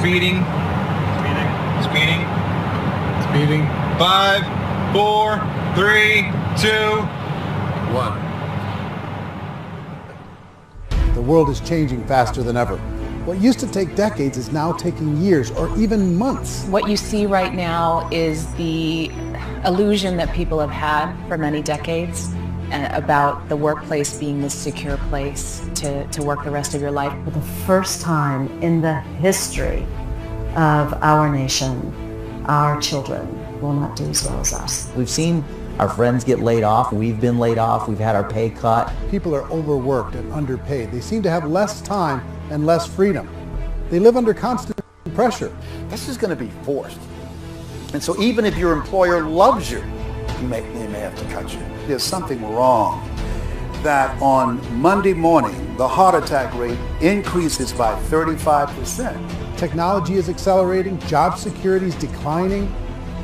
Speeding. Speeding. Speeding. 5, 4, 3, 2, 1. The world is changing faster than ever. What used to take decades is now taking years or even months. What you see right now is the illusion that people have had for many decades about the workplace being this secure place to work the rest of your life. For the first time in the history of our nation, our children will not do as well as us. We've seen our friends get laid off. We've been laid off. We've had our pay cut. People are overworked and underpaid. They seem to have less time and less freedom. They live under constant pressure. This is going to be forced. And so even if your employer loves you, they may have to cut you. There's something wrong that on Monday morning, the heart attack rate increases by 35%. Technology is accelerating, job security is declining.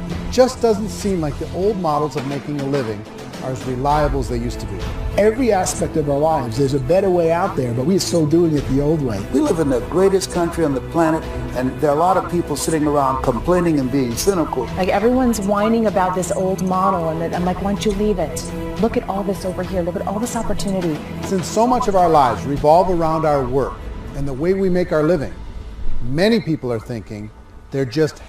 It just doesn't seem like the old models of making a living are as reliable as they used to be. Every aspect of our lives, there's a better way out there, but we're still doing it the old way. We live in the greatest country on the planet, and there are a lot of people sitting around complaining and being cynical. Like everyone's whining about this old model, and I'm like, why don't you leave it? Look at all this over here. Look at all this opportunity. Since so much of our lives revolve around our work and the way we make our living, many people are thinking there just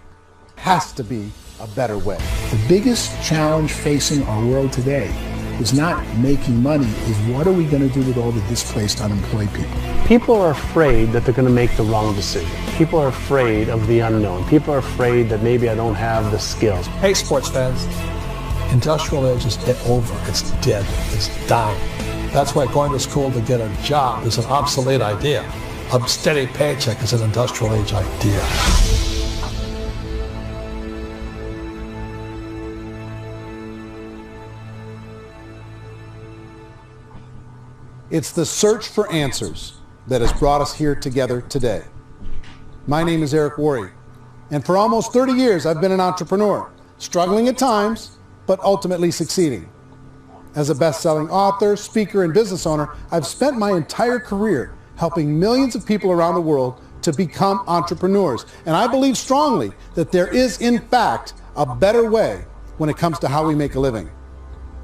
has to be a better way. The biggest challenge facing our world today is not making money, is what are we going to do with all the displaced, unemployed people? People are afraid that they're going to make the wrong decision. People are afraid of the unknown. People are afraid that maybe I don't have the skills. Hey, sports fans. Industrial age is over. It's dead. It's dying. That's why going to school to get a job is an obsolete idea. A steady paycheck is an industrial age idea. It's the search for answers that has brought us here together today. My name is Worre, and for almost 30 years I've been an entrepreneur, struggling at times, but ultimately succeeding. As a best-selling author, speaker, and business owner, I've spent my entire career helping millions of people around the world to become entrepreneurs. And I believe strongly that there is, in fact, a better way when it comes to how we make a living.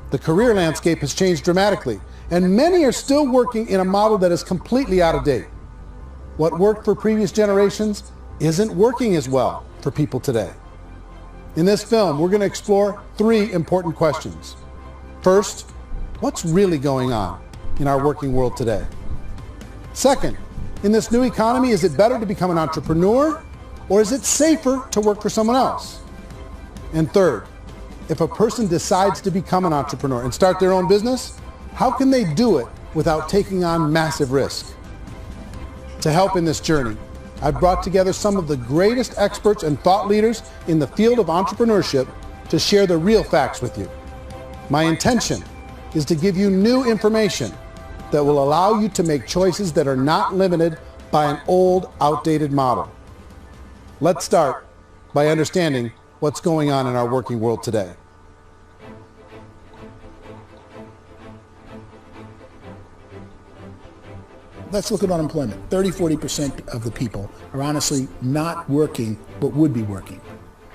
The career landscape has changed dramatically, and many are still working in a model that is completely out of date. What worked for previous generations isn't working as well for people today. In this film, we're going to explore 3 important questions. First, what's really going on in our working world today? Second, in this new economy, is it better to become an entrepreneur, or is it safer to work for someone else? And third, if a person decides to become an entrepreneur and start their own business, how can they do it without taking on massive risk? To help in this journey, I've brought together some of the greatest experts and thought leaders in the field of entrepreneurship to share the real facts with you. My intention is to give you new information that will allow you to make choices that are not limited by an old, outdated model. Let's start by understanding what's going on in our working world today. Let's look at unemployment. 30–40% of the people are honestly not working, but would be working.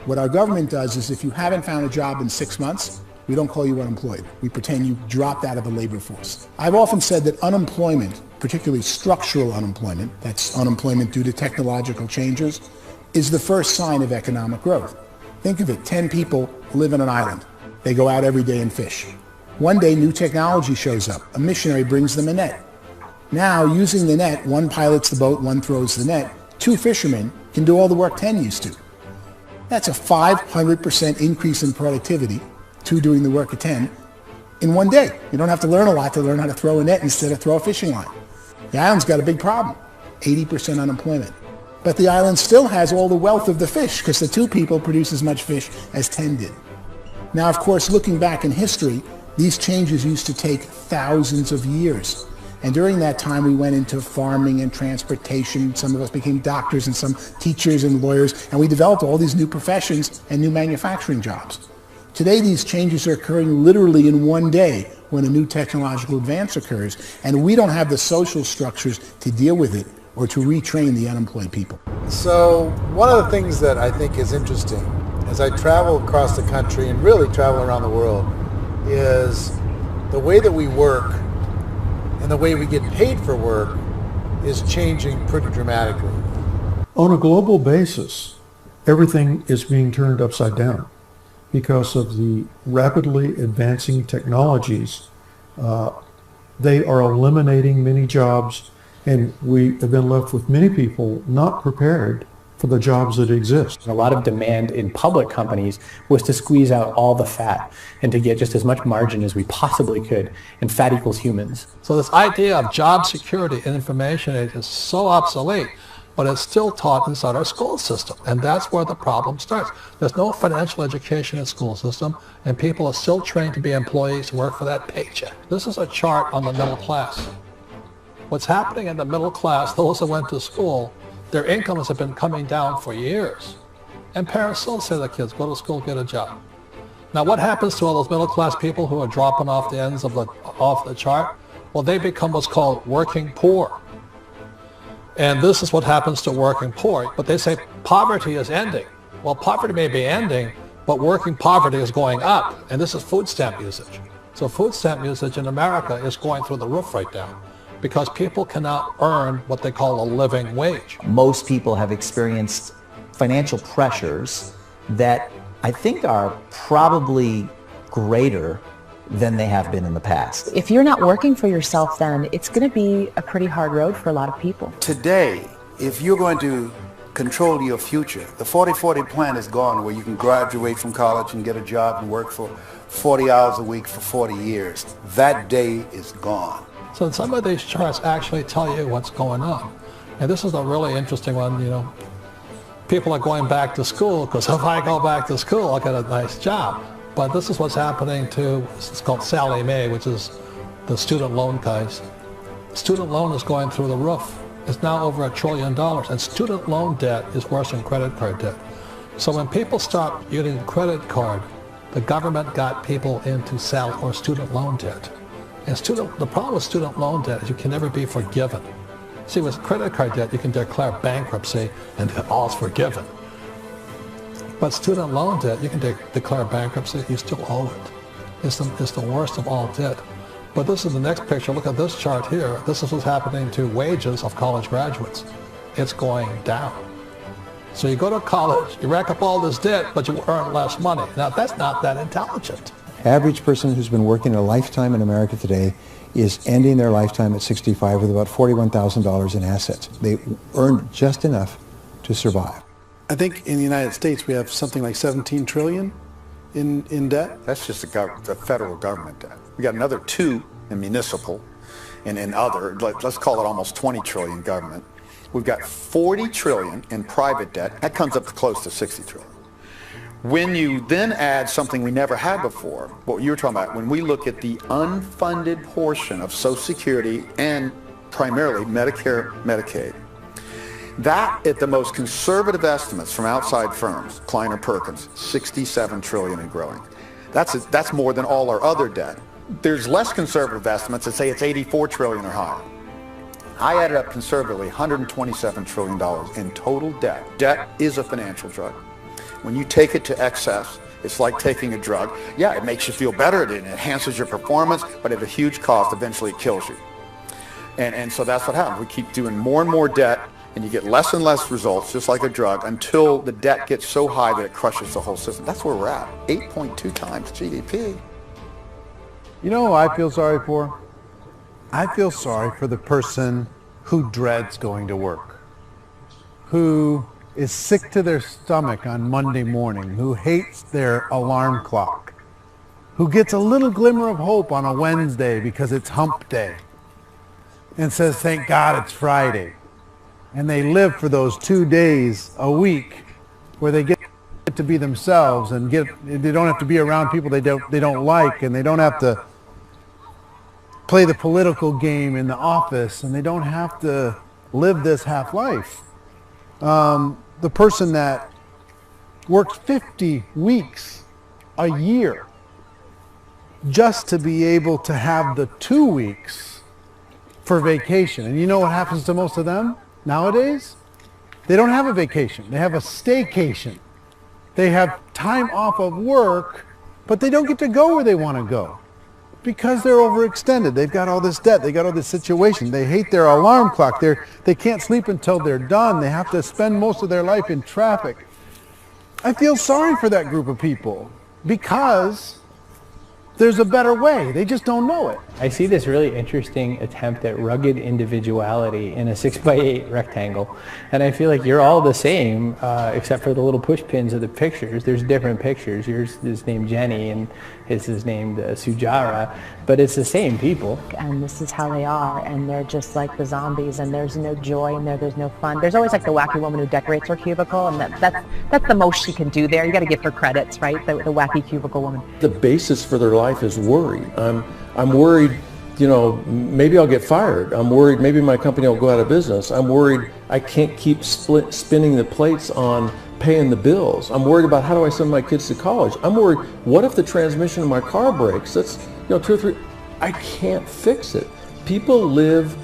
What our government does is if you haven't found a job in 6 months, we don't call you unemployed. We pretend you dropped out of the labor force. I've often said that unemployment, particularly structural unemployment, that's unemployment due to technological changes, is the first sign of economic growth. Think of it, 10 people live on an island. They go out every day and fish. One day, new technology shows up. A missionary brings them a net. Now, using the net, one pilots the boat, one throws the net. 2 fishermen can do all the work 10 used to. That's a 500% increase in productivity, 2 doing the work of 10, in one day. You don't have to learn a lot to learn how to throw a net instead of throw a fishing line. The island's got a big problem, 80% unemployment. But the island still has all the wealth of the fish because the 2 people produce as much fish as 10 did. Now, of course, looking back in history, these changes used to take thousands of years. And during that time, we went into farming and transportation. Some of us became doctors and some teachers and lawyers, and we developed all these new professions and new manufacturing jobs. Today, these changes are occurring literally in one day when a new technological advance occurs, and we don't have the social structures to deal with it or to retrain the unemployed people. So one of the things that I think is interesting as I travel across the country and really travel around the world is the way that we work and the way we get paid for work is changing pretty dramatically. On a global basis, everything is being turned upside down because of the rapidly advancing technologies. They are eliminating many jobs, and we have been left with many people not prepared for the jobs that exist. A lot of demand in public companies was to squeeze out all the fat and to get just as much margin as we possibly could, and fat equals humans. So this idea of job security and information age is so obsolete, but it's still taught inside our school system, and that's where the problem starts. There's no financial education in the school system, and people are still trained to be employees who work for that paycheck. This is a chart on the middle class. What's happening in the middle class, those that went to school, their incomes have been coming down for years. And parents still say to their kids, go to school, get a job. Now what happens to all those middle class people who are dropping off the ends of off the chart? Well, they become what's called working poor. And this is what happens to working poor. But they say poverty is ending. Well, poverty may be ending, but working poverty is going up. And this is food stamp usage. So food stamp usage in America is going through the roof right now, because people cannot earn what they call a living wage. Most people have experienced financial pressures that I think are probably greater than they have been in the past. If you're not working for yourself, then it's going to be a pretty hard road for a lot of people. Today, if you're going to control your future, the 40-40 plan is gone, where you can graduate from college and get a job and work for 40 hours a week for 40 years. That day is gone. So some of these charts actually tell you what's going on. And this is a really interesting one, you know. People are going back to school because if I go back to school, I'll get a nice job. But this is what's happening to, it's called Sallie Mae, which is the student loan guys. Student loan is going through the roof. It's now over $1 trillion. And student loan debt is worse than credit card debt. So when people stopped using credit card, the government got people into student loan debt. And the problem with student loan debt is you can never be forgiven. See, with credit card debt, you can declare bankruptcy and all's forgiven. But student loan debt, you can declare bankruptcy, you still owe it. It's the worst of all debt. But this is the next picture. Look at this chart here. This is what's happening to wages of college graduates. It's going down. So you go to college, you rack up all this debt, but you earn less money. Now, that's not that intelligent. Average person who's been working a lifetime in America today is ending their lifetime at 65 with about $41,000 in assets. They earned just enough to survive. I think in the United States we have something like 17 trillion in debt. That's just the federal government debt. We got another 2 in municipal and in other, let's call it almost 20 trillion government. We've got 40 trillion in private debt. That comes up to close to 60 trillion. When you then add something we never had before, what you were talking about, when we look at the unfunded portion of Social Security and primarily Medicare, Medicaid, that at the most conservative estimates from outside firms, Kleiner Perkins, 67 trillion and growing. That's more than all our other debt. There's less conservative estimates that say it's 84 trillion or higher. I added up conservatively $127 trillion in total debt. Debt is a financial drug. When you take it to excess, it's like taking a drug. Yeah, it makes you feel better, it enhances your performance, but at a huge cost, eventually it kills you. And so that's what happens. We keep doing more and more debt, and you get less and less results, just like a drug, until the debt gets so high that it crushes the whole system. That's where we're at, 8.2 times GDP. You know who I feel sorry for? I feel sorry for the person who dreads going to work, who is sick to their stomach on Monday morning, who hates their alarm clock, who gets a little glimmer of hope on a Wednesday because it's hump day and says, thank God it's Friday. And they live for those 2 days a week where they get to be themselves and they don't have to be around people they don't like, and they don't have to play the political game in the office, and they don't have to live this half life. The person that works 50 weeks a year just to be able to have the 2 weeks for vacation. And you know what happens to most of them nowadays? They don't have a vacation. They have a staycation. They have time off of work, but they don't get to go where they want to go because they're overextended. They've got all this debt. They got all this situation. They hate their alarm clock. They can't sleep until they're done. They have to spend most of their life in traffic. I feel sorry for that group of people because there's a better way. They just don't know it. I see this really interesting attempt at rugged individuality in a 6x8 rectangle, and I feel like you're all the same except for the little push pins of the pictures. There's different pictures. Yours is named Jenny and his is named Sujara, but it's the same people. And this is how they are, and they're just like the zombies, and there's no joy in there, there's no fun. There's always like the wacky woman who decorates her cubicle, and that's the most she can do there. You got to give her credits, right? The wacky cubicle woman. The basis for their life is worry. I'm worried, you know, maybe I'll get fired. I'm worried maybe my company will go out of business. I'm worried I can't keep spinning the plates on paying the bills. I'm worried about how do I send my kids to college. I'm worried, what if the transmission in my car breaks? That's, you know, 2 or 3, I can't fix it. People live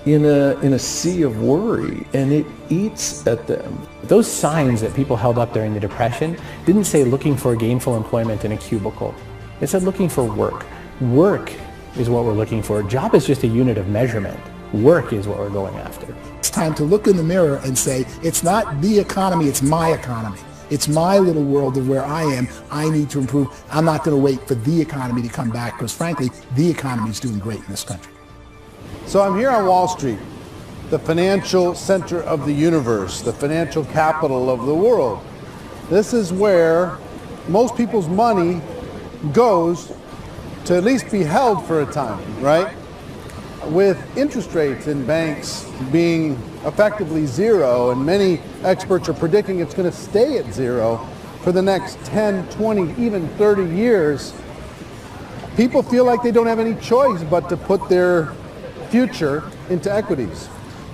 in a sea of worry, and it eats at them. Those signs that people held up during the Depression didn't say looking for gainful employment in a cubicle. It said looking for work. Work is what we're looking for. Job is just a unit of measurement. Work is what we're going after. It's time to look in the mirror and say, it's not the economy, it's my economy. It's my little world of where I am. I need to improve. I'm not going to wait for the economy to come back because, frankly, the economy is doing great in this country. So I'm here on Wall Street, the financial center of the universe, the financial capital of the world. This is where most people's money goes to at least be held for a time, right? With interest rates in banks being effectively zero, and many experts are predicting it's going to stay at zero for the next 10, 20, even 30 years, people feel like they don't have any choice but to put their future into equities,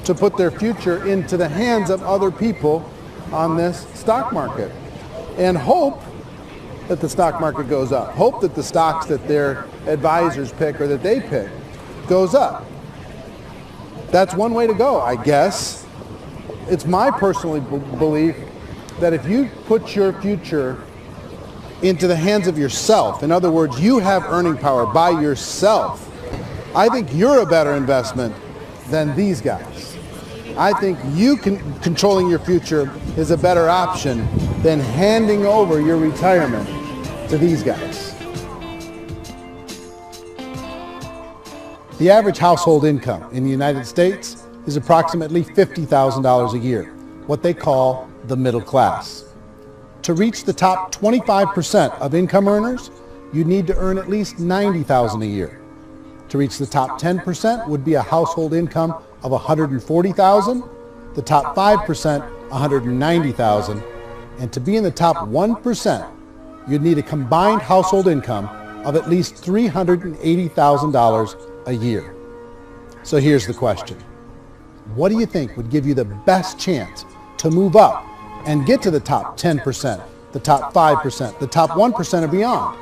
to put their future into the hands of other people on this stock market, and hope that the stock market goes up, hope that the stocks that their advisors pick or that they pick goes up. That's one way to go, I guess. It's my personal belief that if you put your future into the hands of yourself, in other words, you have earning power by yourself, I think you're a better investment than these guys. I think you controlling your future is a better option than handing over your retirement to these guys. The average household income in the United States is approximately $50,000 a year, what they call the middle class. To reach the top 25% of income earners, you need to earn at least $90,000 a year. To reach the top 10% would be a household income of $140,000, the top 5%, $190,000, and to be in the top 1%, you'd need a combined household income of at least $380,000 a year. So here's the question. What do you think would give you the best chance to move up and get to the top 10%, the top 5%, the top 1% and beyond?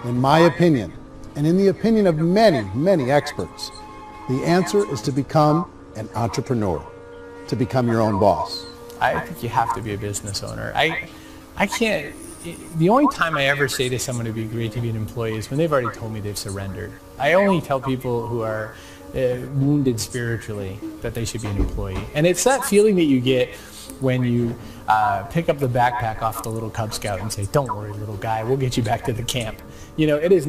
In my opinion, and in the opinion of many, many experts, the answer is to become an entrepreneur, to become your own boss. I think you have to be a business owner. I can't, the only time I ever say to someone it'd be great to be an employee is when they've already told me they've surrendered. I only tell people who are wounded spiritually that they should be an employee. And it's that feeling that you get when you pick up the backpack off the little Cub Scout and say, don't worry, little guy, we'll get you back to the camp. You know, it is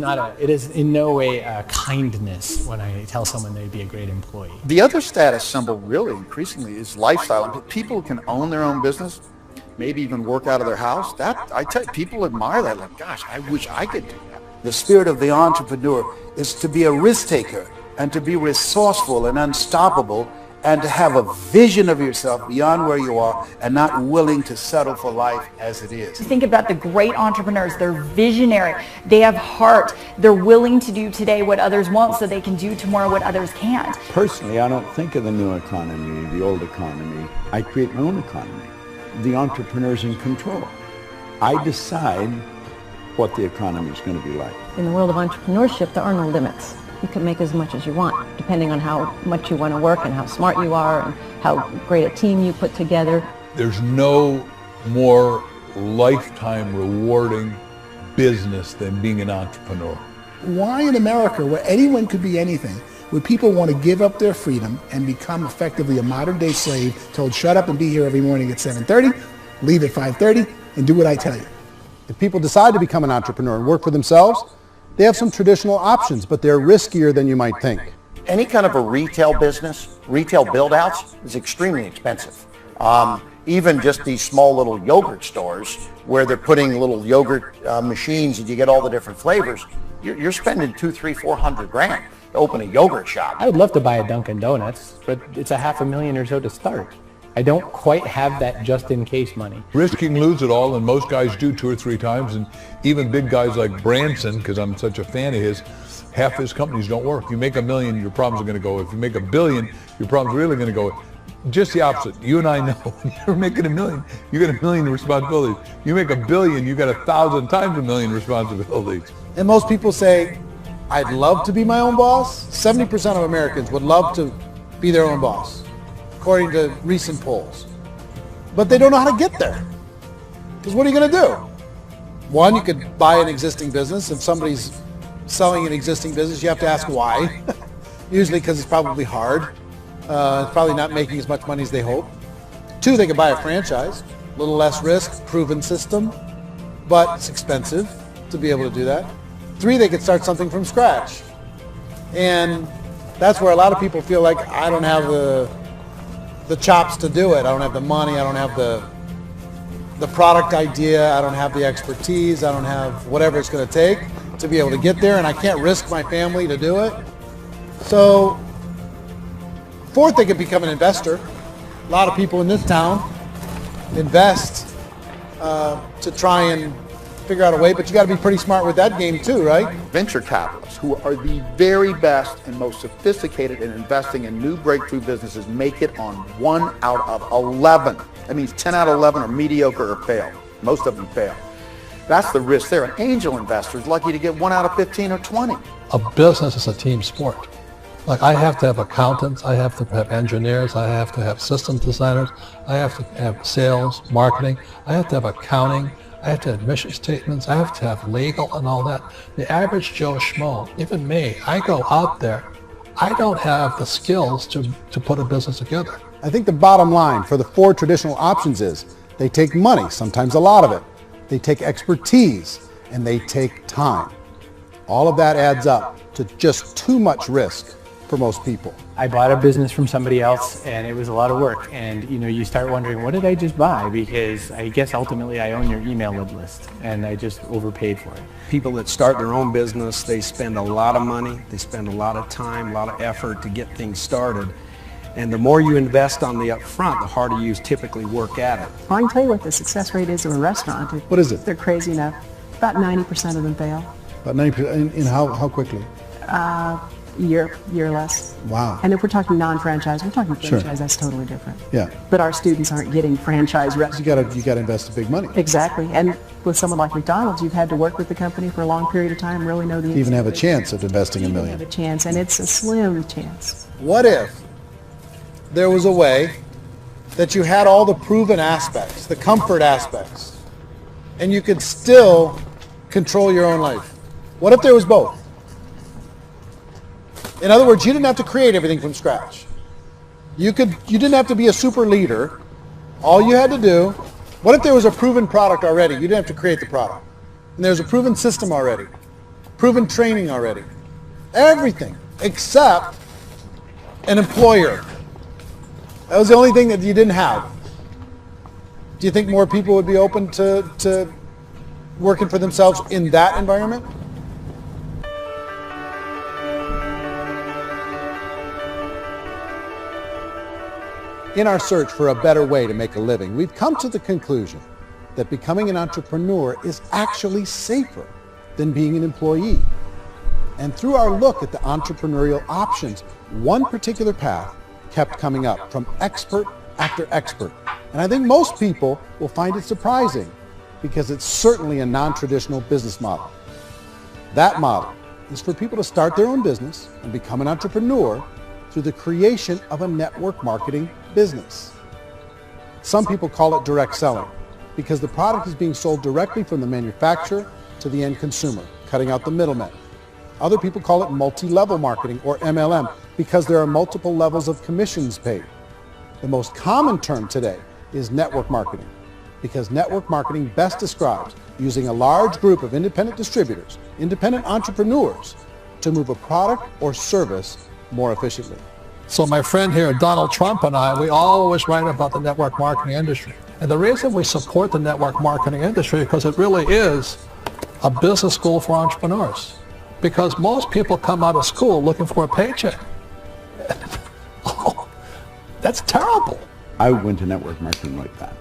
in no way a kindness when I tell someone they'd be a great employee. The other status symbol really increasingly is lifestyle. People can own their own business, maybe even work out of their house. That, I tell you, people admire that. Like, gosh, I wish I could do that. The spirit of the entrepreneur is to be a risk taker and to be resourceful and unstoppable and to have a vision of yourself beyond where you are and not willing to settle for life as it is. Think about the great entrepreneurs. They're visionary. They have heart. They're willing to do today what others won't so they can do tomorrow what others can't. Personally, I don't think of the new economy, the old economy. I create my own economy. The entrepreneur's in control. I decide what the economy is going to be like. In the world of entrepreneurship, there are no limits. you can make as much as you want, depending on how much you want to work and how smart you are and how great a team you put together. There's no more lifetime rewarding business than being an entrepreneur. Why in America, where anyone could be anything, would people want to give up their freedom and become effectively a modern-day slave, told shut up and be here every morning at 7:30, leave at 5:30, and do what I tell you? If people decide to become an entrepreneur and work for themselves, they have some traditional options, but they're riskier than you might think. Any kind of a retail business, retail build-outs, is extremely expensive. Even just these small little yogurt stores where they're putting little yogurt machines and you get all the different flavors, you're spending $200,000, $300,000, $400,000 to open a yogurt shop. I would love to buy a Dunkin' Donuts, but it's $500,000 or so to start. I don't quite have that just-in-case money. Risk you can lose it all, and most guys do 2 or 3 times, and even big guys like Branson, because I'm such a fan of his, half his companies don't work. You make $1 million, your problems are going to go. If you make $1 billion, your problems are really going to go. Just the opposite. You and I know when you're making $1 million, you got $1 million responsibilities. You make $1 billion, you got 1,000 times $1 million responsibilities. And most people say, I'd love to be my own boss. 70% of Americans would love to be their own boss, according to recent polls. But they don't know how to get there. Because what are you going to do? One, you could buy an existing business. If somebody's selling an existing business, you have to ask why. Usually because it's probably hard. It's probably not making as much money as they hope. 2, they could buy a franchise. A little less risk, proven system, but it's expensive to be able to do that. 3, they could start something from scratch. And that's where a lot of people feel like, I don't have the chops to do it. I don't have the money. I don't have the product idea. I don't have the expertise. I don't have whatever it's going to take to be able to get there, and I can't risk my family to do it. So 4th, they could become an investor. A lot of people in this town invest to try and figure out a way, but you got to be pretty smart with that game too, right? Venture capitalists, who are the very best and most sophisticated in investing in new breakthrough businesses, make it on 1 out of 11. That means 10 out of 11 are mediocre or fail. Most of them fail. That's the risk there. An angel investor is lucky to get 1 out of 15 or 20. A business is a team sport. Like, I have to have accountants, I have to have engineers, I have to have system designers, I have to have sales, marketing, I have to have accounting, I have to have mission statements, I have to have legal and all that. The average Joe Schmo, even me, I go out there, I don't have the skills to put a business together. I think the bottom line for the 4 traditional options is they take money, sometimes a lot of it. They take expertise, and they take time. All of that adds up to just too much risk for most people. I bought a business from somebody else, and it was a lot of work. And you start wondering, what did I just buy? Because I guess ultimately I own your email list, and I just overpaid for it. People that start their own business, they spend a lot of money, they spend a lot of time, a lot of effort to get things started. And the more you invest on the upfront, the harder you typically work at it. Well, I can tell you what the success rate is of a restaurant. What is it? They're crazy enough. About 90% of them fail. About 90%, in how quickly? Year less. Wow. And if we're talking non-franchise, we're talking franchise, Sure. that's totally different. Yeah. But our students aren't getting franchise restaurants. You got to invest the big money. Exactly. And with someone like McDonald's, you've had to work with the company for a long period of time, really know the To even have a chance of investing $1 million. have a chance, and it's a slim chance. What if there was a way that you had all the proven aspects, the comfort aspects, and you could still control your own life? What if there was both? In other words, you didn't have to create everything from scratch. You didn't have to be a super leader. All you had to do, what if there was a proven product already? You didn't have to create the product. And there's a proven system already, proven training already. Everything except an employer. That was the only thing that you didn't have. Do you think more people would be open to working for themselves in that environment? In our search for a better way to make a living, we've come to the conclusion that becoming an entrepreneur is actually safer than being an employee. And through our look at the entrepreneurial options, one particular path kept coming up from expert after expert. And I think most people will find it surprising because it's certainly a non-traditional business model. That model is for people to start their own business and become an entrepreneur through the creation of a network marketing business. Some people call it direct selling because the product is being sold directly from the manufacturer to the end consumer, cutting out the middlemen. Other people call it multi-level marketing, or MLM, because there are multiple levels of commissions paid. The most common term today is network marketing, because network marketing best describes using a large group of independent distributors, independent entrepreneurs, to move a product or service more efficiently. So my friend here, Donald Trump, and I, we always write about the network marketing industry. And the reason we support the network marketing industry is because it really is a business school for entrepreneurs. Because most people come out of school looking for a paycheck. Oh, that's terrible. I went to network marketing like that.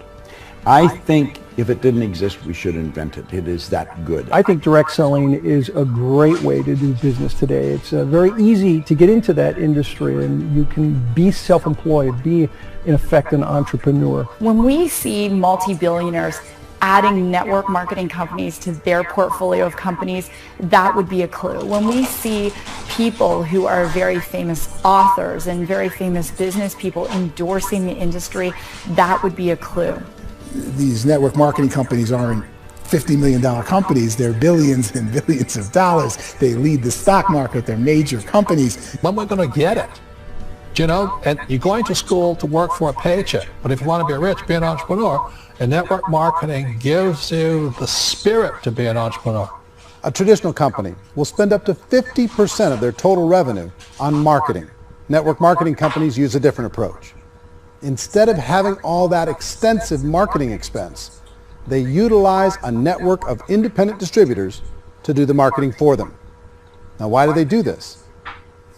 I think if it didn't exist, we should invent it. It is that good. I think direct selling is a great way to do business today. It's very easy to get into that industry, and you can be self-employed, be in effect an entrepreneur. When we see multi-billionaires adding network marketing companies to their portfolio of companies, that would be a clue. When we see people who are very famous authors and very famous business people endorsing the industry, that would be a clue. These network marketing companies aren't $50 million companies. They're billions and billions of dollars. They lead the stock market. They're major companies. When we're going to get it? You know, and you're going to school to work for a paycheck, but if you want to be rich, be an entrepreneur. And network marketing gives you the spirit to be an entrepreneur. A traditional company will spend up to 50% of their total revenue on marketing. Network marketing companies use a different approach. Instead of having all that extensive marketing expense, they utilize a network of independent distributors to do the marketing for them. Now, why do they do this?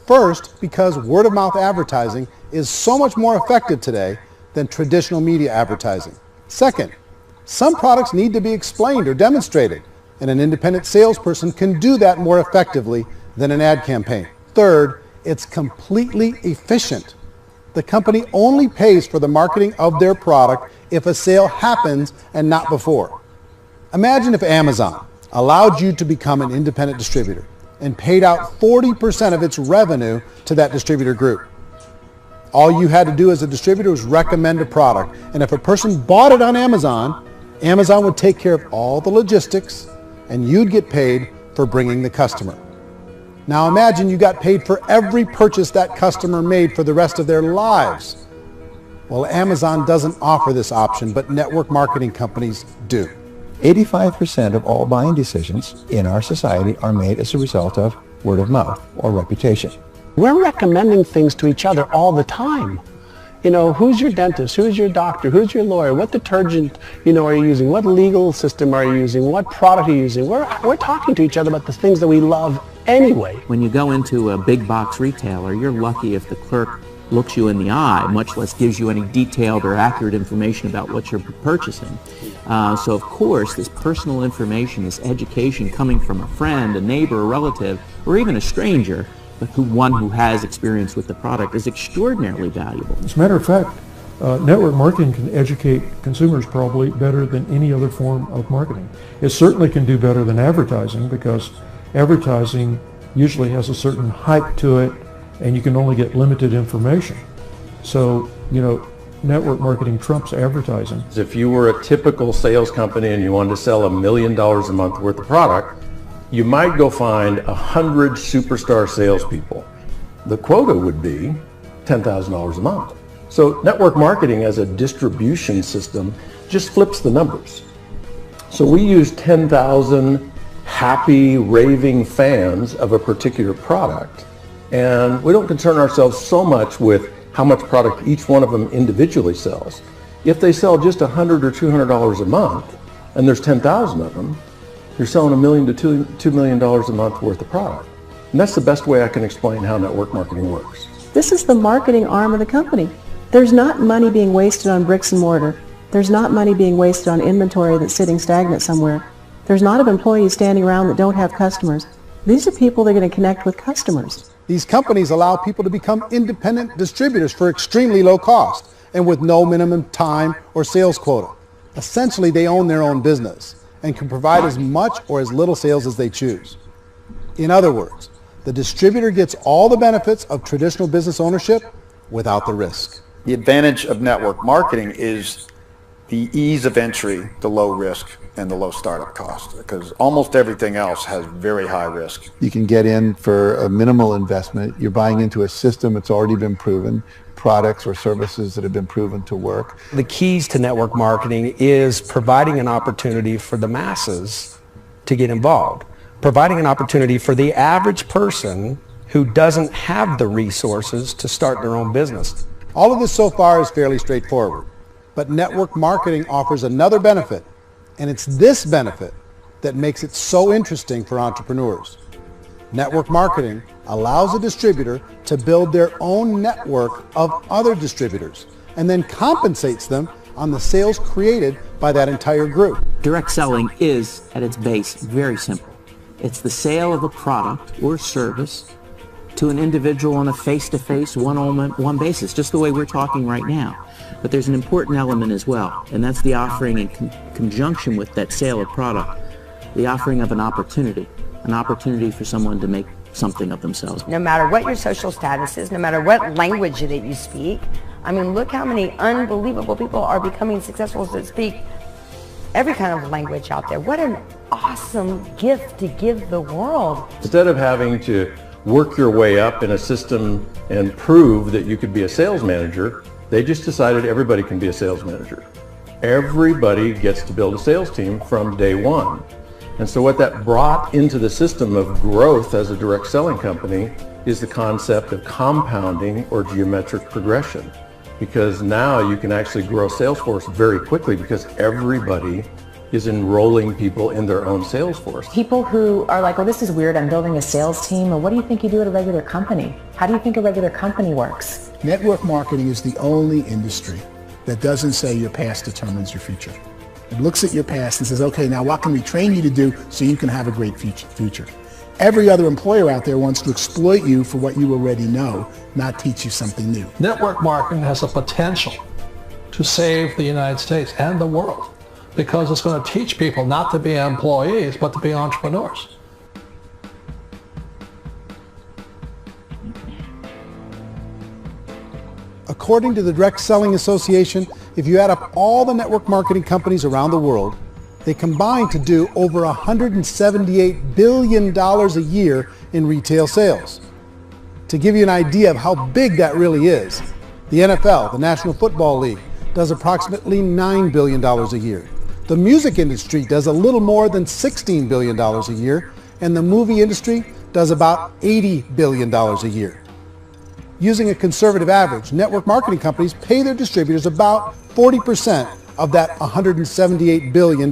First, because word-of-mouth advertising is so much more effective today than traditional media advertising. Second, some products need to be explained or demonstrated, and an independent salesperson can do that more effectively than an ad campaign. Third, it's completely efficient. The company only pays for the marketing of their product if a sale happens and not before. Imagine if Amazon allowed you to become an independent distributor and paid out 40% of its revenue to that distributor group. All you had to do as a distributor was recommend a product, and if a person bought it on Amazon, Amazon would take care of all the logistics, and you'd get paid for bringing the customer. Now imagine you got paid for every purchase that customer made for the rest of their lives. Well, Amazon doesn't offer this option, but network marketing companies do. 85% of all buying decisions in our society are made as a result of word of mouth or reputation. We're recommending things to each other all the time. You know, who's your dentist? Who's your doctor? Who's your lawyer? What detergent, are you using? What legal system are you using? What product are you using? We're talking to each other about the things that we love anyway. When you go into a big box retailer, you're lucky if the clerk looks you in the eye, much less gives you any detailed or accurate information about what you're purchasing. So of course, this personal information, this education coming from a friend, a neighbor, a relative, or even a stranger, but one who has experience with the product is extraordinarily valuable. As a matter of fact, network marketing can educate consumers probably better than any other form of marketing. It certainly can do better than advertising, because advertising usually has a certain hype to it, and you can only get limited information. So, network marketing trumps advertising. If you were a typical sales company and you wanted to sell $1 million a month worth of product, you might go find 100 superstar salespeople. The quota would be $10,000 a month. So network marketing as a distribution system just flips the numbers. So we use 10,000 happy, raving fans of a particular product, and we don't concern ourselves so much with how much product each one of them individually sells. If they sell just $100 or $200 a month, and there's 10,000 of them, you're selling $1 million to $2 million a month worth of product. And that's the best way I can explain how network marketing works. This is the marketing arm of the company. There's not money being wasted on bricks and mortar. There's not money being wasted on inventory that's sitting stagnant somewhere. There's not of employees standing around that don't have customers. These are people that are going to connect with customers. These companies allow people to become independent distributors for extremely low cost and with no minimum time or sales quota. Essentially, they own their own business and can provide as much or as little sales as they choose. In other words, the distributor gets all the benefits of traditional business ownership without the risk. The advantage of network marketing is the ease of entry, the low risk, and the low startup cost, because almost everything else has very high risk. You can get in for a minimal investment. You're buying into a system that's already been proven, products or services that have been proven to work. The keys to network marketing is providing an opportunity for the masses to get involved, providing an opportunity for the average person who doesn't have the resources to start their own business. All of this so far is fairly straightforward, but network marketing offers another benefit, and it's this benefit that makes it so interesting for entrepreneurs. Network marketing allows a distributor to build their own network of other distributors and then compensates them on the sales created by that entire group. Direct selling is, at its base, very simple. It's the sale of a product or service to an individual on a face-to-face, one-on-one basis, just the way we're talking right now. But there's an important element as well, and that's the offering in conjunction with that sale of product, the offering of an opportunity for someone to make something of themselves. No matter what your social status is, no matter what language that you speak, I mean, look how many unbelievable people are becoming successful that speak every kind of language out there. What an awesome gift to give the world. Instead of having to work your way up in a system and prove that you could be a sales manager, they just decided everybody can be a sales manager. Everybody gets to build a sales team from day one. And so what that brought into the system of growth as a direct selling company is the concept of compounding or geometric progression. Because now you can actually grow a sales force very quickly because everybody is enrolling people in their own sales force. People who are like, oh, this is weird, I'm building a sales team. Or what do you think you do at a regular company? How do you think a regular company works? Network marketing is the only industry that doesn't say your past determines your future. It looks at your past and says, okay, now what can we train you to do so you can have a great future? Every other employer out there wants to exploit you for what you already know, not teach you something new. Network marketing has the potential to save the United States and the world because it's going to teach people not to be employees, but to be entrepreneurs. According to the Direct Selling Association, if you add up all the network marketing companies around the world, they combine to do over $178 billion a year in retail sales. To give you an idea of how big that really is, the NFL, the National Football League, does approximately $9 billion a year. The music industry does a little more than $16 billion a year, and the movie industry does about $80 billion a year. Using a conservative average, network marketing companies pay their distributors about 40% of that $178 billion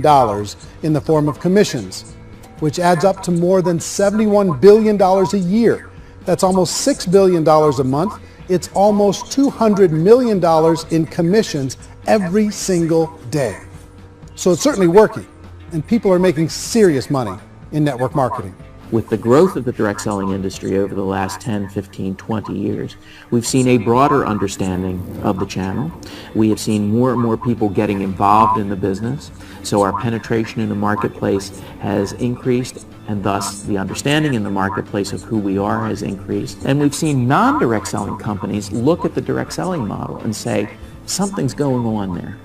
in the form of commissions, which adds up to more than $71 billion a year. That's almost $6 billion a month. It's almost $200 million in commissions every single day. So it's certainly working, and people are making serious money in network marketing. With the growth of the direct selling industry over the last 10, 15, 20 years, we've seen a broader understanding of the channel. We have seen more and more people getting involved in the business, so our penetration in the marketplace has increased, and thus the understanding in the marketplace of who we are has increased. And we've seen non-direct selling companies look at the direct selling model and say, something's going on there.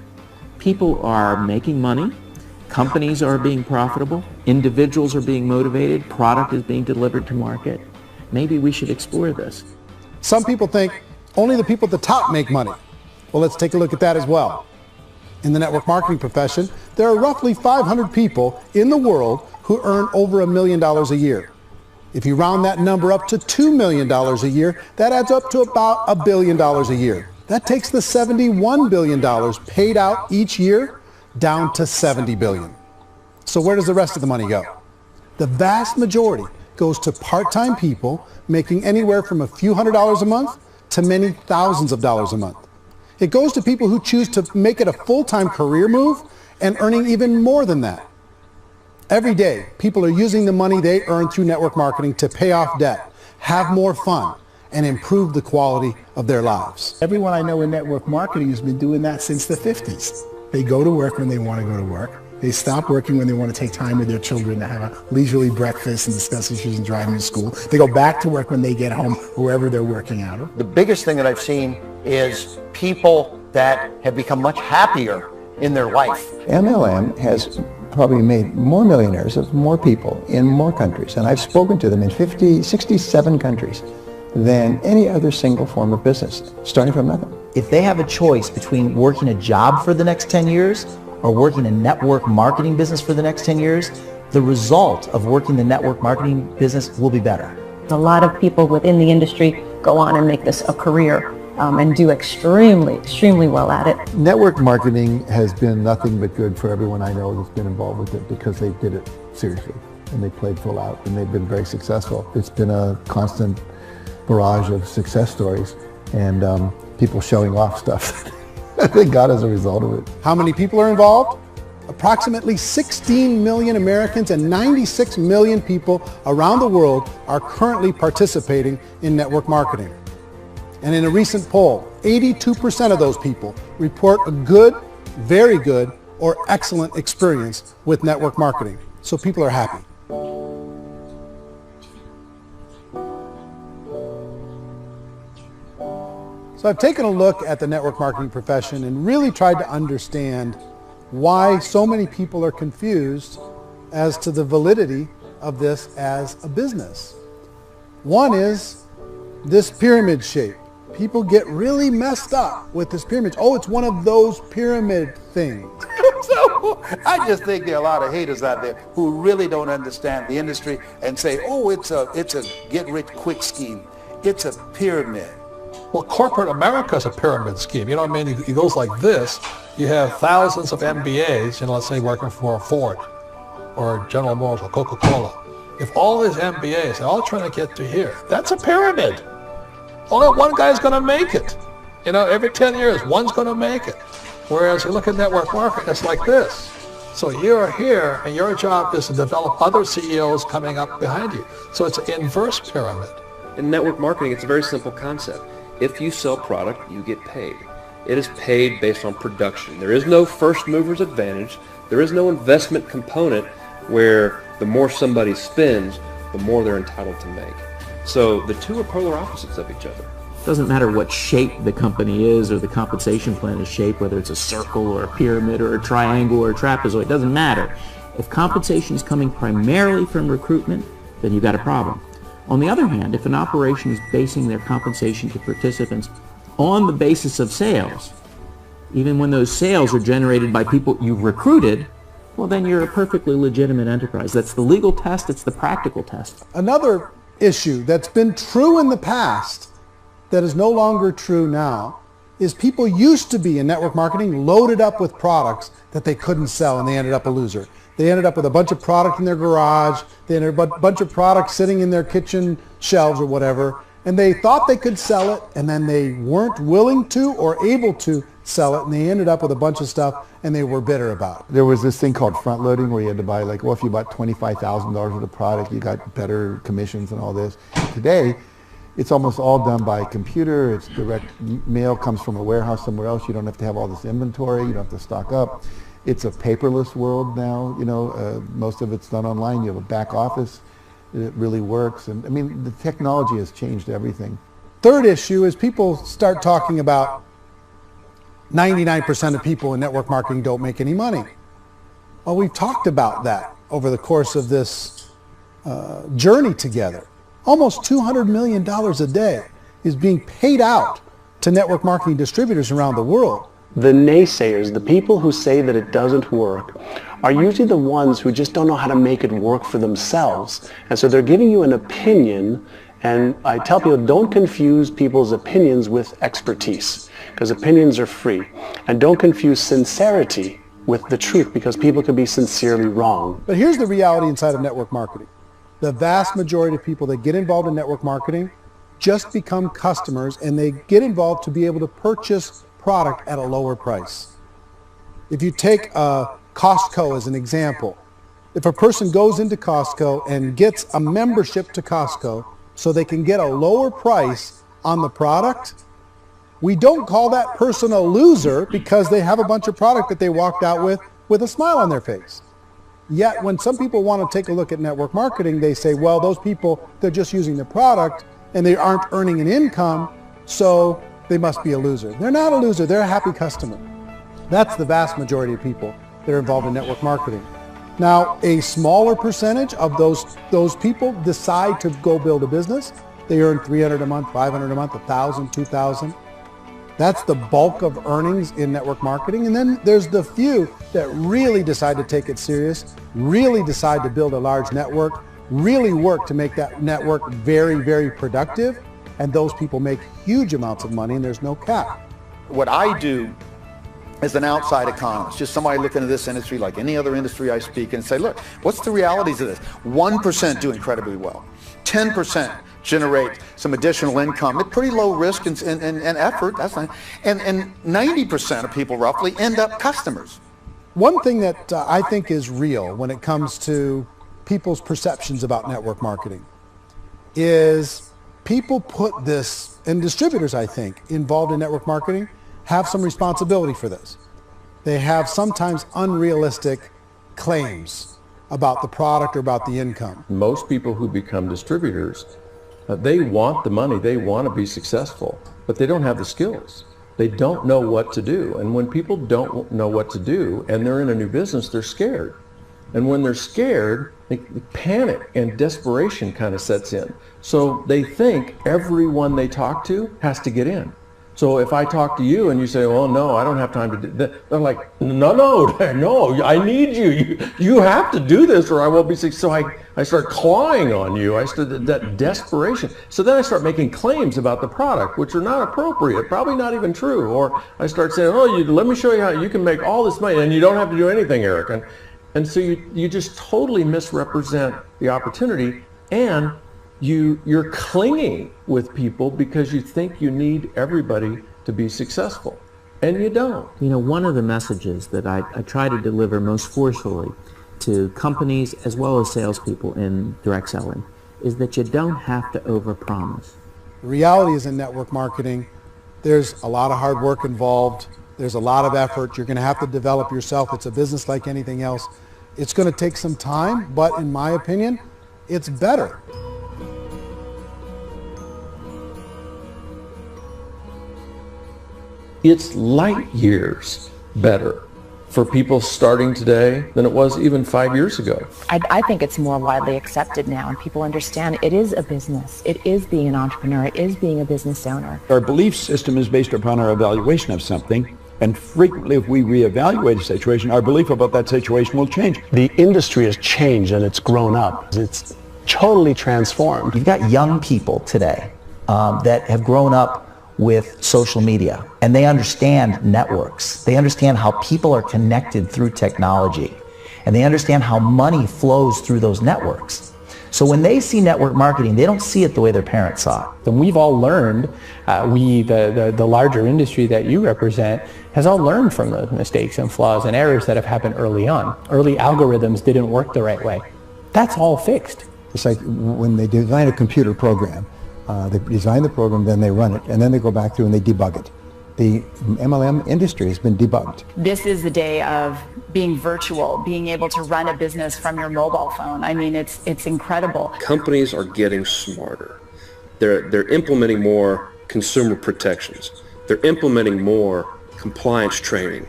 People are making money. Companies are being profitable, individuals are being motivated, product is being delivered to market. Maybe we should explore this. Some people think only the people at the top make money. Well, let's take a look at that as well. In the network marketing profession, there are roughly 500 people in the world who earn over $1 million a year. If you round that number up to $2 million a year, that adds up to about $1 billion a year. That takes the $71 billion paid out each year down to $70 billion. So where does the rest of the money go? The vast majority goes to part-time people making anywhere from a few $100s a month to many thousands of dollars a month. It goes to people who choose to make it a full-time career move and earning even more than that. Every day, people are using the money they earn through network marketing to pay off debt, have more fun, and improve the quality of their lives. Everyone I know in network marketing has been doing that since the 50s. They go to work when they want to go to work. They stop working when they want to take time with their children to have a leisurely breakfast and discuss issues and driving to school. They go back to work when they get home, wherever they're working out of. The biggest thing that I've seen is people that have become much happier in their life. MLM has probably made more millionaires of more people in more countries, and I've spoken to them in 67 countries than any other single form of business, starting from nothing. If they have a choice between working a job for the next 10 years or working a network marketing business for the next 10 years, the result of working the network marketing business will be better. A lot of people within the industry go on and make this a career and do extremely well at it. Network marketing has been nothing but good for everyone I know that's been involved with it because they did it seriously and they played full out and they've been very successful. It's been a constant barrage of success stories and people showing off stuff that they got as a result of it. How many people are involved? Approximately 16 million Americans and 96 million people around the world are currently participating in network marketing. And in a recent poll, 82% of those people report a good, very good, or excellent experience with network marketing. So people are happy. So I've taken a look at the network marketing profession and really tried to understand why so many people are confused as to the validity of this as a business. One is this pyramid shape. People get really messed up with this pyramid. Oh, it's one of those pyramid things. So I just think there are a lot of haters out there who really don't understand the industry and say, oh, it's a get-rich-quick scheme. It's a pyramid. Well, corporate America is a pyramid scheme. You know what I mean? It goes like this. You have thousands of MBAs, let's say working for Ford or General Motors or Coca-Cola. If all these MBAs are all trying to get to here, that's a pyramid. Only one guy's going to make it. Every 10 years, one's going to make it. Whereas you look at network marketing, it's like this. So you're here, and your job is to develop other CEOs coming up behind you. So it's an inverse pyramid. In network marketing, it's a very simple concept. If you sell product, you get paid. It is paid based on production. There is no first mover's advantage. There is no investment component where the more somebody spends, the more they're entitled to make. So the two are polar opposites of each other. It doesn't matter what shape the company is or the compensation plan is shaped, whether it's a circle or a pyramid or a triangle or a trapezoid, it doesn't matter. If compensation is coming primarily from recruitment, then you've got a problem. On the other hand, if an operation is basing their compensation to participants on the basis of sales, even when those sales are generated by people you've recruited, well, then you're a perfectly legitimate enterprise. That's the legal test. It's the practical test. Another issue that's been true in the past that is no longer true now is people used to be in network marketing loaded up with products that they couldn't sell and they ended up a loser. They ended up with a bunch of product in their garage, they ended up with a bunch of products sitting in their kitchen shelves or whatever, and they thought they could sell it and then they weren't willing to or able to sell it and they ended up with a bunch of stuff and they were bitter about it. There was this thing called front loading where you had to buy if you bought $25,000 worth of product, you got better commissions and all this. Today, it's almost all done by computer. It's direct mail comes from a warehouse somewhere else. You don't have to have all this inventory. You don't have to stock up. It's a paperless world now. Most of it's done online. You have a back office. It really works. And I mean, the technology has changed everything. Third issue is people start talking about 99% of people in network marketing don't make any money. Well, we've talked about that over the course of this journey together. Almost $200 million a day is being paid out to network marketing distributors around the world. The naysayers, the people who say that it doesn't work, are usually the ones who just don't know how to make it work for themselves. And so they're giving you an opinion, and I tell people don't confuse people's opinions with expertise, because opinions are free. And don't confuse sincerity with the truth, because people can be sincerely wrong. But here's the reality inside of network marketing. The vast majority of people that get involved in network marketing just become customers, and they get involved to be able to purchase product at a lower price. If you take Costco as an example, if a person goes into Costco and gets a membership to Costco so they can get a lower price on the product, we don't call that person a loser because they have a bunch of product that they walked out with with a smile on their face. Yet when some people want to take a look at network marketing, they say, well, those people, they're just using the product and they aren't earning an income, so they must be a loser. They're not a loser, they're a happy customer. That's the vast majority of people that are involved in network marketing. Now, a smaller percentage of those people decide to go build a business. They earn $300 a month, $500 a month, $1,000, $2,000. That's the bulk of earnings in network marketing. And then there's the few that really decide to take it serious, really decide to build a large network, really work to make that network very, very productive. And those people make huge amounts of money and there's no cap. What I do as an outside economist, just somebody looking at this industry like any other industry I speak and say, look, what's the realities of this? 1% do incredibly well. 10% generate some additional income at pretty low risk and effort. That's not, and 90% of people roughly end up customers. One thing that I think is real when it comes to people's perceptions about network marketing is people put this, and distributors, I think, involved in network marketing have some responsibility for this. They have sometimes unrealistic claims about the product or about the income. Most people who become distributors, they want the money, they want to be successful, but they don't have the skills. They don't know what to do. And when people don't know what to do and they're in a new business, they're scared. And when they're scared, panic and desperation kind of sets in. So they think everyone they talk to has to get in. So if I talk to you and you say, well, no, I don't have time to do that, they're like, no, I need you. You have to do this or I won't be successful. So I start clawing on you. I start that desperation. So then I start making claims about the product, which are not appropriate, probably not even true. Or I start saying, let me show you how you can make all this money and you don't have to do anything, Eric. And so you just totally misrepresent the opportunity, and you're clinging with people because you think you need everybody to be successful, and you don't. You know, one of the messages that I try to deliver most forcefully to companies as well as salespeople in direct selling is that you don't have to overpromise. The reality is in network marketing, there's a lot of hard work involved. There's a lot of effort. You're going to have to develop yourself. It's a business like anything else. It's going to take some time, but in my opinion, it's better. It's light years better for people starting today than it was even 5 years ago. I think it's more widely accepted now, and people understand it is a business. It is being an entrepreneur. It is being a business owner. Our belief system is based upon our evaluation of something. And frequently, if we reevaluate a situation, our belief about that situation will change. The industry has changed and it's grown up. It's totally transformed. You've got young people today that have grown up with social media, and they understand networks. They understand how people are connected through technology, and they understand how money flows through those networks. So when they see network marketing, they don't see it the way their parents saw it. And we've all learned, the larger industry that you represent, has all learned from the mistakes and flaws and errors that have happened early on. Early algorithms didn't work the right way. That's all fixed. It's like when they design a computer program, they design the program, then they run it, and then they go back through and they debug it. The MLM industry has been debugged. This is the day of being virtual, being able to run a business from your mobile phone. I mean, it's incredible. Companies are getting smarter. They're implementing more consumer protections. They're implementing more compliance training.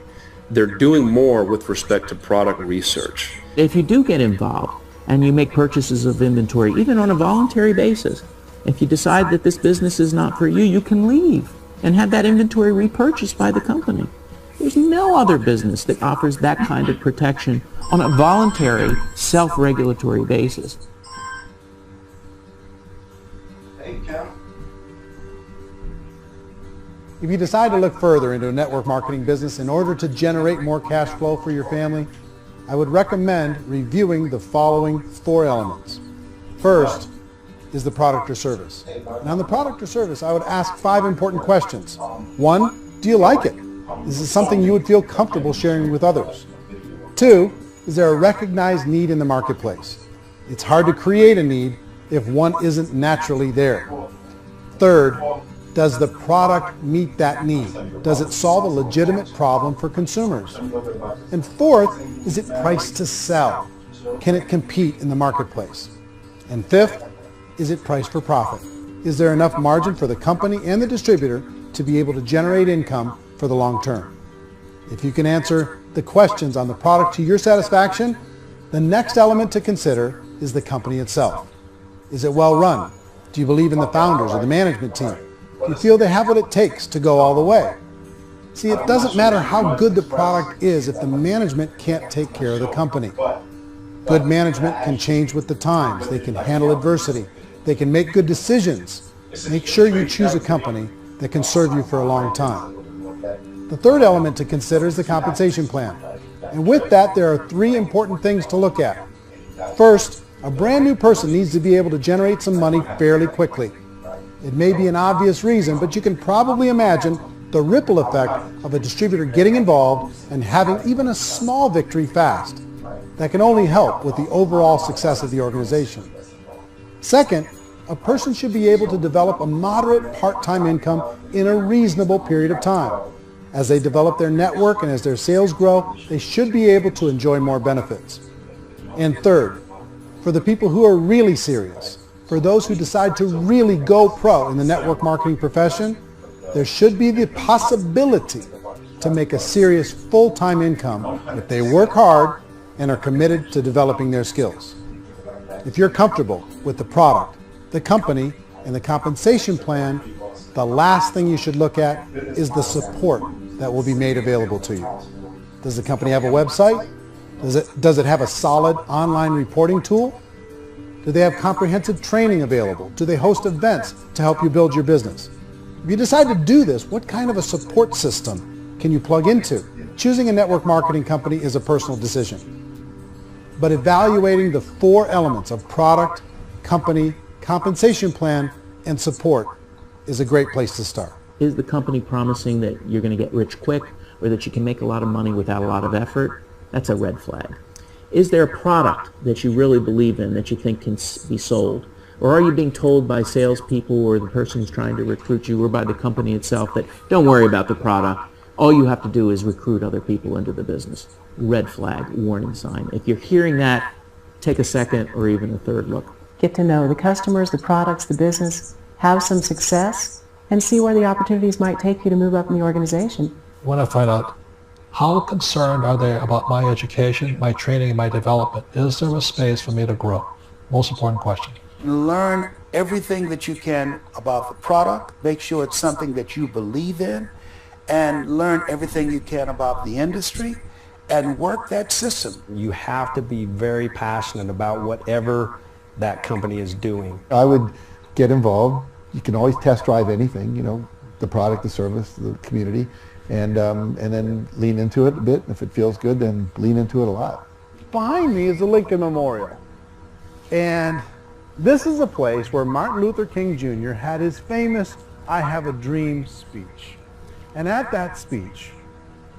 They're doing more with respect to product research. If you do get involved and you make purchases of inventory, even on a voluntary basis, if you decide that this business is not for you, you can leave and have that inventory repurchased by the company. There's no other business that offers that kind of protection on a voluntary, self-regulatory basis. Hey, Kim. If you decide to look further into a network marketing business in order to generate more cash flow for your family, I would recommend reviewing the following 4 elements. First is the product or service. Now, on the product or service, I would ask 5 important questions. 1, do you like it? Is it something you would feel comfortable sharing with others? 2, is there a recognized need in the marketplace? It's hard to create a need if one isn't naturally there. Third, Does the product meet that need? Does it solve a legitimate problem for consumers? And fourth, is it priced to sell? Can it compete in the marketplace? And fifth, is it priced for profit? Is there enough margin for the company and the distributor to be able to generate income for the long term? If you can answer the questions on the product to your satisfaction, the next element to consider is the company itself. Is it well run? Do you believe in the founders or the management team? Do you feel they have what it takes to go all the way? See, it doesn't matter how good the product is if the management can't take care of the company. Good management can change with the times. They can handle adversity. They can make good decisions. Make sure you choose a company that can serve you for a long time. The third element to consider is the compensation plan. And with that, there are three important things to look at. First, a brand new person needs to be able to generate some money fairly quickly. It may be an obvious reason, but you can probably imagine the ripple effect of a distributor getting involved and having even a small victory fast. That can only help with the overall success of the organization. Second, a person should be able to develop a moderate part-time income in a reasonable period of time. As they develop their network and as their sales grow, they should be able to enjoy more benefits. And third, for the people who are really serious, for those who decide to really go pro in the network marketing profession, there should be the possibility to make a serious full-time income if they work hard and are committed to developing their skills. If you're comfortable with the product, the company, and the compensation plan, the last thing you should look at is the support that will be made available to you. Does the company have a website? Does it have a solid online reporting tool? Do they have comprehensive training available? Do they host events to help you build your business? If you decide to do this, what kind of a support system can you plug into? Choosing a network marketing company is a personal decision. But evaluating the four elements of product, company, compensation plan, and support is a great place to start. Is the company promising that you're going to get rich quick or that you can make a lot of money without a lot of effort? That's a red flag. Is there a product that you really believe in that you think can be sold? Or are you being told by salespeople or the person who's trying to recruit you or by the company itself that don't worry about the product, all you have to do is recruit other people into the business? Red flag, warning sign. If you're hearing that, take a second or even a third look. Get to know the customers, the products, the business, have some success, and see where the opportunities might take you to move up in the organization. I want to find out, how concerned are they about my education, my training, and my development? Is there a space for me to grow? Most important question. Learn everything that you can about the product. Make sure it's something that you believe in. And learn everything you can about the industry and work that system. You have to be very passionate about whatever that company is doing. I would get involved. You can always test drive anything, you know, the product, the service, the community, and then lean into it a bit. If it feels good, then lean into it a lot. Behind me is the Lincoln Memorial. And this is a place where Martin Luther King Jr. had his famous "I Have a Dream" speech. And at that speech,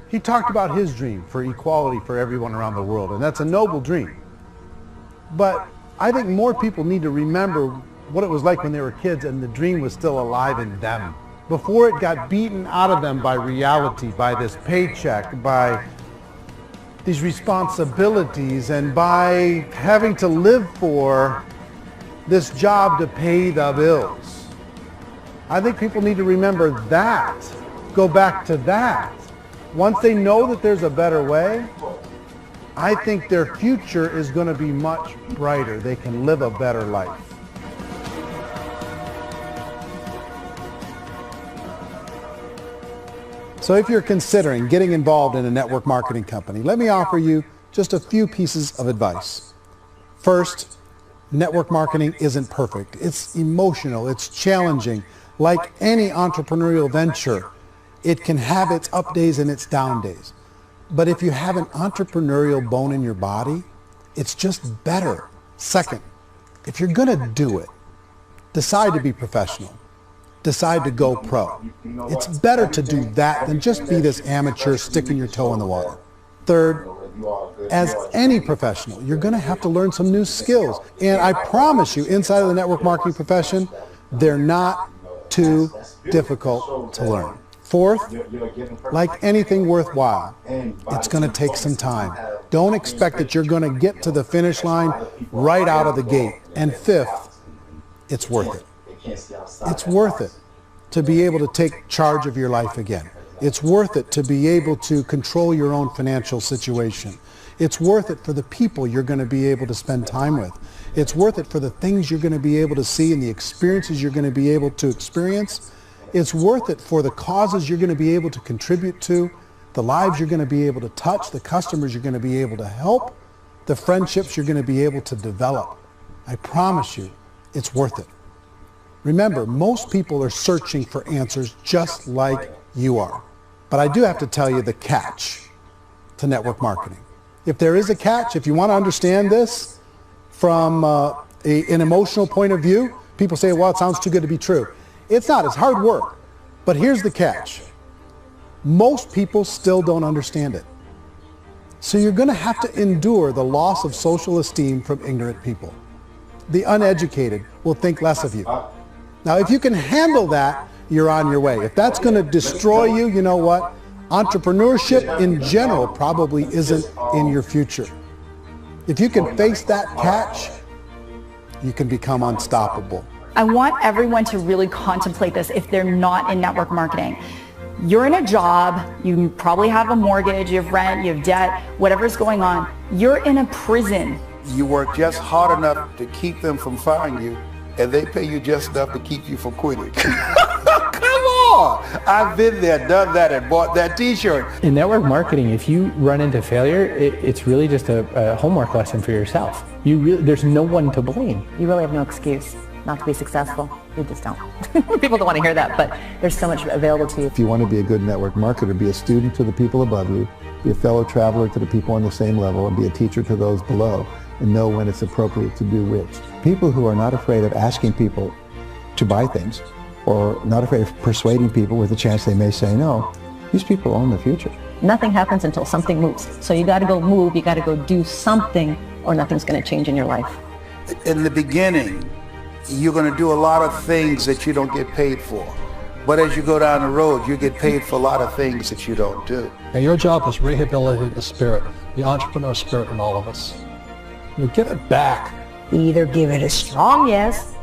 he talked about his dream for equality for everyone around the world, and that's a noble dream. But I think more people need to remember what it was like when they were kids and the dream was still alive in them, before it got beaten out of them by reality, by this paycheck, by these responsibilities, and by having to live for this job to pay the bills. I think people need to remember that. Go back to that. Once they know that there's a better way, I think their future is going to be much brighter. They can live a better life. So if you're considering getting involved in a network marketing company, let me offer you just a few pieces of advice. First, network marketing isn't perfect. It's emotional. It's challenging. Like any entrepreneurial venture, it can have its up days and its down days. But if you have an entrepreneurial bone in your body, it's just better. Second, if you're going to do it, decide to be professional. Decide to go pro. It's better to do that than just be this amateur sticking your toe in the water. Third, as any professional, you're going to have to learn some new skills. And I promise you, inside of the network marketing profession, they're not too difficult to learn. Fourth, like anything worthwhile, it's going to take some time. Don't expect that you're going to get to the finish line right out of the gate. And fifth, it's worth it. It's worth it to be able to take charge of your life again. It's worth it to be able to control your own financial situation. It's worth it for the people you're going to be able to spend time with. It's worth it for the things you're going to be able to see and the experiences you're going to be able to experience. It's worth it for the causes you're going to be able to contribute to, the lives you're going to be able to touch, the customers you're going to be able to help, the friendships you're going to be able to develop. I promise you, it's worth it. Remember, most people are searching for answers just like you are. But I do have to tell you the catch to network marketing. If there is a catch, if you want to understand this from an emotional point of view, people say, well, it sounds too good to be true. It's not. It's hard work. But here's the catch. Most people still don't understand it. So you're going to have to endure the loss of social esteem from ignorant people. The uneducated will think less of you. Now, if you can handle that, you're on your way. If that's going to destroy you, you know what? Entrepreneurship in general probably isn't in your future. If you can face that catch, you can become unstoppable. I want everyone to really contemplate this if they're not in network marketing. You're in a job, you probably have a mortgage, you have rent, you have debt, whatever's going on. You're in a prison. You work just hard enough to keep them from firing you, and they pay you just enough to keep you from quitting. Come on! I've been there, done that, and bought that t-shirt. In network marketing, if you run into failure, it's really just a homework lesson for yourself. There's no one to blame. You really have no excuse not to be successful. You just don't. People don't want to hear that, but there's so much available to you. If you want to be a good network marketer, be a student to the people above you, be a fellow traveler to the people on the same level, and be a teacher to those below, and know when it's appropriate to do which. People who are not afraid of asking people to buy things, or not afraid of persuading people with a chance they may say no, these people own the future. Nothing happens until something moves. So you got to go move, you got to go do something, or nothing's going to change in your life. In the beginning, you're going to do a lot of things that you don't get paid for. But as you go down the road, you get paid for a lot of things that you don't do. And your job is rehabilitate the spirit, the entrepreneur spirit in all of us. You get it back. Either give it a strong yes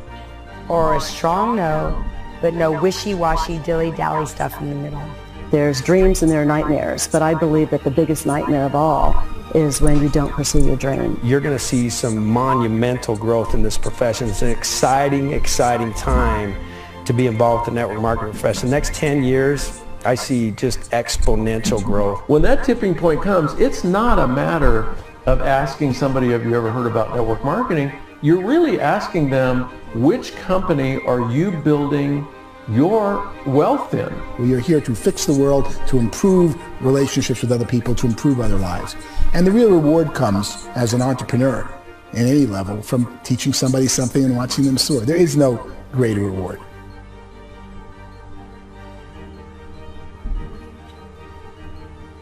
or a strong no, but no wishy-washy, dilly-dally stuff in the middle. There's dreams and there are nightmares, but I believe that the biggest nightmare of all is when you don't pursue your dream. You're going to see some monumental growth in this profession. It's an exciting, exciting time to be involved with the network marketing profession. The next 10 years, I see just exponential growth. When that tipping point comes, it's not a matter of asking somebody, have you ever heard about network marketing? You're really asking them, which company are you building your wealth in? We are here to fix the world, to improve relationships with other people, to improve other lives. And the real reward comes as an entrepreneur at any level from teaching somebody something and watching them soar. There is no greater reward.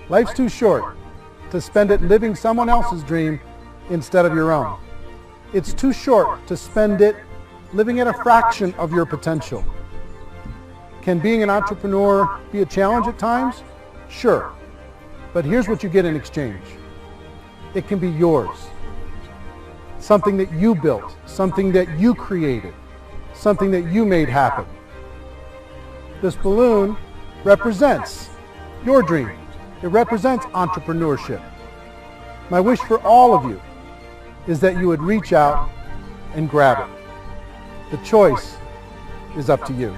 Life's too short to spend it living someone else's dream instead of your own. It's too short to spend it living at a fraction of your potential. Can being an entrepreneur be a challenge at times? Sure. But here's what you get in exchange. It can be yours. Something that you built, something that you created, something that you made happen. This balloon represents your dream. It represents entrepreneurship. My wish for all of you is that you would reach out and grab it. The choice is up to you.